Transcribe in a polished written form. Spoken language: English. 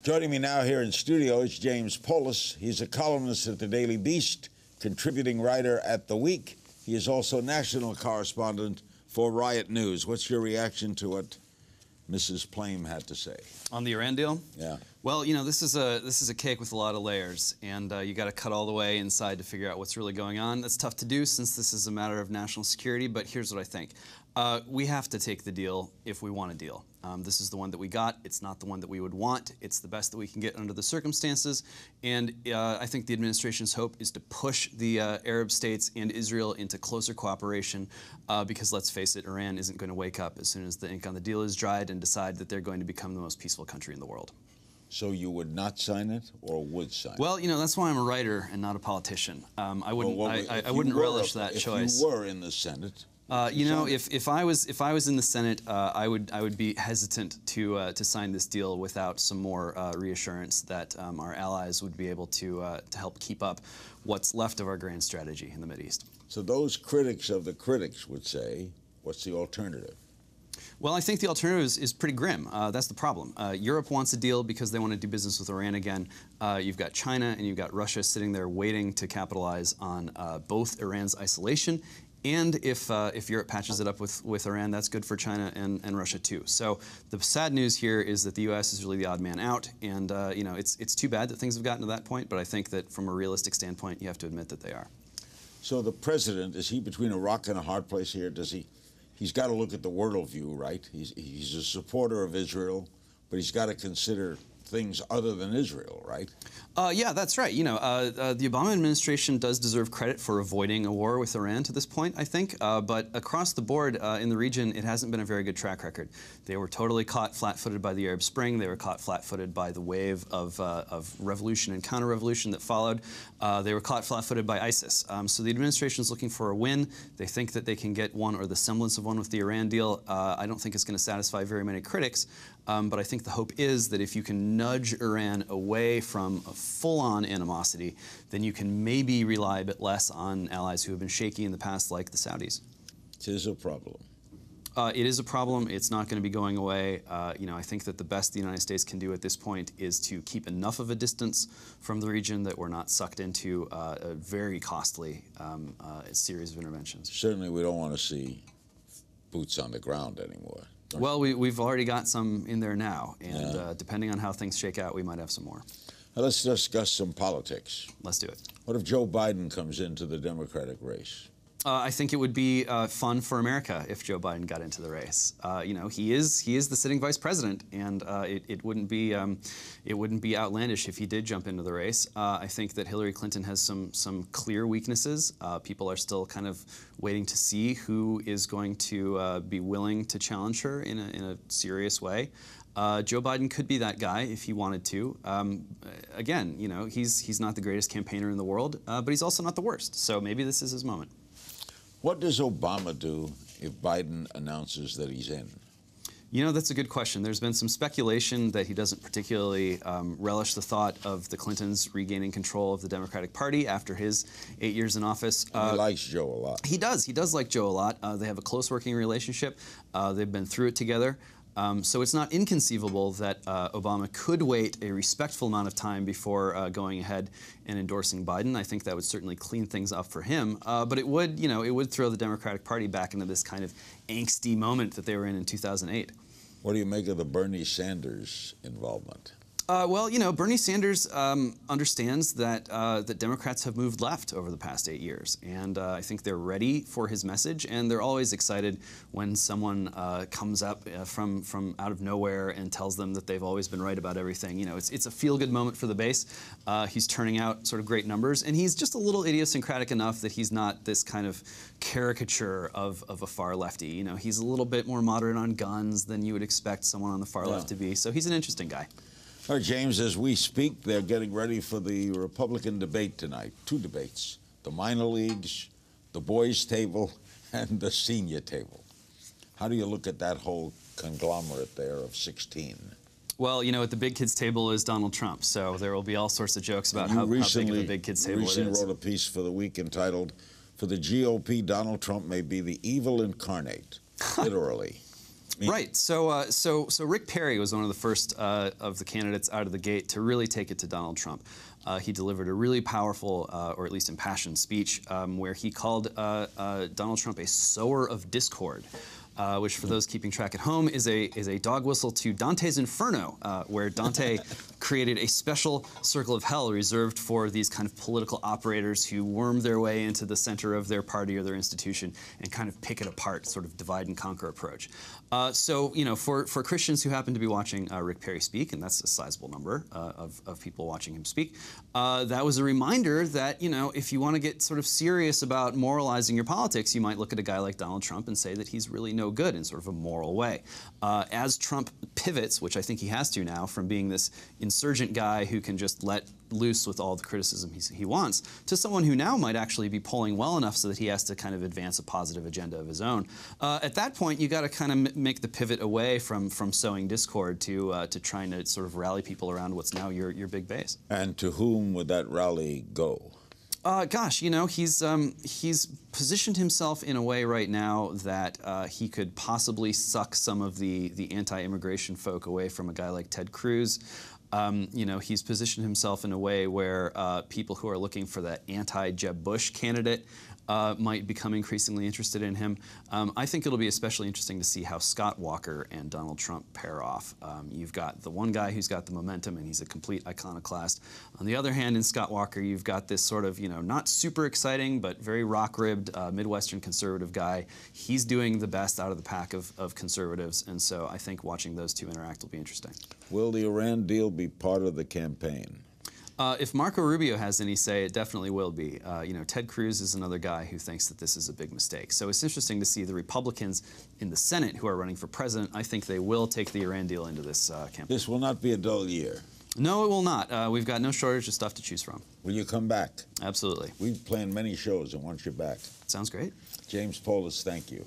Joining me now here in studio is James Poulos. He's a columnist at the Daily Beast, contributing writer at The Week. He is also national correspondent for RYOT News. What's your reaction to what Mrs. Plame had to say? On the Iran deal? Yeah. Well, you know, this is a cake with a lot of layers, and you got to cut all the way inside to figure out what's really going on. That's tough to do since this is a matter of national security, but here's what I think. We have to take the deal if we want a deal. This is the one that we got. It's not the one that we would want. It's the best that we can get under the circumstances, and I think the administration's hope is to push the Arab states and Israel into closer cooperation because, let's face it, Iran isn't going to wake up as soon as the ink on the deal is dried and decide that they're going to become the most peaceful country in the world. So you would not sign it, or would sign it? Well, you know, that's why I'm a writer and not a politician. I wouldn't. I wouldn't relish that choice. If you were in the Senate, you know, if I was in the Senate, I would be hesitant to sign this deal without some more reassurance that our allies would be able to help keep up what's left of our grand strategy in the Mideast. So those critics of the critics would say, what's the alternative? Well, I think the alternative is pretty grim. That's the problem. Europe wants a deal because they want to do business with Iran again. You've got China and you've got Russia sitting there waiting to capitalize on both Iran's isolation, and if Europe patches it up with Iran, that's good for China and Russia too. So the sad news here is that the U.S. is really the odd man out, and you know, it's too bad that things have gotten to that point, but I think that from a realistic standpoint, you have to admit that they are. So the president, is he between a rock and a hard place here? He's got to look at the world view, right? He's a supporter of Israel, but he's got to consider things other than Israel, right? Yeah, that's right. You know, the Obama administration does deserve credit for avoiding a war with Iran to this point, I think. But across the board in the region, it hasn't been a very good track record. They were totally caught flat-footed by the Arab Spring. They were caught flat-footed by the wave of revolution and counter-revolution that followed. They were caught flat-footed by ISIS. So the administration is looking for a win. They think that they can get one or the semblance of one with the Iran deal. I don't think it's going to satisfy very many critics. But I think the hope is that if you can nudge Iran away from a full-on animosity, then you can maybe rely a bit less on allies who have been shaky in the past, like the Saudis. It is a problem. It is a problem. It's not going to be going away. You know, I think that the best the United States can do at this point is to keep enough of a distance from the region that we're not sucked into a very costly series of interventions. Certainly we don't want to see boots on the ground anymore. Well, we've already got some in there now, and depending on how things shake out, we might have some more. Now let's discuss some politics. Let's do it. What if Joe Biden comes into the Democratic race? I think it would be fun for America if Joe Biden got into the race. You know, he is the sitting vice president, and it wouldn't be outlandish if he did jump into the race. I think that Hillary Clinton has some clear weaknesses. People are still kind of waiting to see who is going to be willing to challenge her in a serious way. Joe Biden could be that guy if he wanted to. Again, you know, he's not the greatest campaigner in the world, but he's also not the worst. So maybe this is his moment. What does Obama do if Biden announces that he's in? You know, that's a good question. There's been some speculation that he doesn't particularly relish the thought of the Clintons regaining control of the Democratic Party after his 8 years in office. He likes Joe a lot. He does. He does like Joe a lot. They have a close working relationship. They've been through it together. So it's not inconceivable that Obama could wait a respectful amount of time before going ahead and endorsing Biden. I think that would certainly clean things up for him. But it would, you know, it would throw the Democratic Party back into this kind of angsty moment that they were in 2008. What do you make of the Bernie Sanders involvement? Well, you know, Bernie Sanders understands that that Democrats have moved left over the past 8 years, and I think they're ready for his message, and they're always excited when someone comes up from out of nowhere and tells them that they've always been right about everything. You know, it's a feel-good moment for the base. He's turning out sort of great numbers, and he's just a little idiosyncratic enough that he's not this kind of caricature of a far lefty. You know, he's a little bit more moderate on guns than you would expect someone on the far left to be, so he's an interesting guy. All right, James, as we speak, they're getting ready for the Republican debate tonight. 2 debates, the minor leagues, the boys' table, and the senior table. How do you look at that whole conglomerate there of 16? Well, you know, at the big kids' table is Donald Trump, so there will be all sorts of jokes about how big of a big kids' table it is. You recently wrote a piece for The Week entitled, "For the GOP, Donald Trump may be the evil incarnate," literally. Right. So Rick Perry was one of the first of the candidates out of the gate to really take it to Donald Trump. He delivered a really powerful, or at least impassioned speech where he called Donald Trump a sower of discord. Which, for those keeping track at home, is a dog whistle to Dante's Inferno, where Dante created a special circle of hell reserved for these kind of political operators who worm their way into the center of their party or their institution and kind of pick it apart, sort of divide and conquer approach. So, you know, for Christians who happen to be watching Rick Perry speak, and that's a sizable number of people watching him speak, that was a reminder that, you know, if you want to get sort of serious about moralizing your politics, you might look at a guy like Donald Trump and say that he's really no good in sort of a moral way. As Trump pivots, which I think he has to now, from being this insurgent guy who can just let loose with all the criticism he wants, to someone who now might actually be polling well enough so that he has to kind of advance a positive agenda of his own. At that point, you got to kind of make the pivot away from sowing discord to trying to sort of rally people around what's now your big base. And to whom would that rally go? Gosh, you know, he's positioned himself in a way right now that he could possibly suck some of the anti-immigration folk away from a guy like Ted Cruz. You know, he's positioned himself in a way where people who are looking for that anti-Jeb Bush candidate might become increasingly interested in him. I think it'll be especially interesting to see how Scott Walker and Donald Trump pair off. You've got the one guy who's got the momentum and he's a complete iconoclast. On the other hand, in Scott Walker, you've got this sort of, you know, not super exciting, but very rock-ribbed Midwestern conservative guy. He's doing the best out of the pack of conservatives, and so I think watching those two interact will be interesting. Will the Iran deal be part of the campaign? If Marco Rubio has any say, it definitely will be. You know, Ted Cruz is another guy who thinks that this is a big mistake. So it's interesting to see the Republicans in the Senate who are running for president. I think they will take the Iran deal into this campaign. This will not be a dull year. No, it will not. We've got no shortage of stuff to choose from. Will you come back? Absolutely. We've planned many shows and want you back. Sounds great. James Poulos, thank you.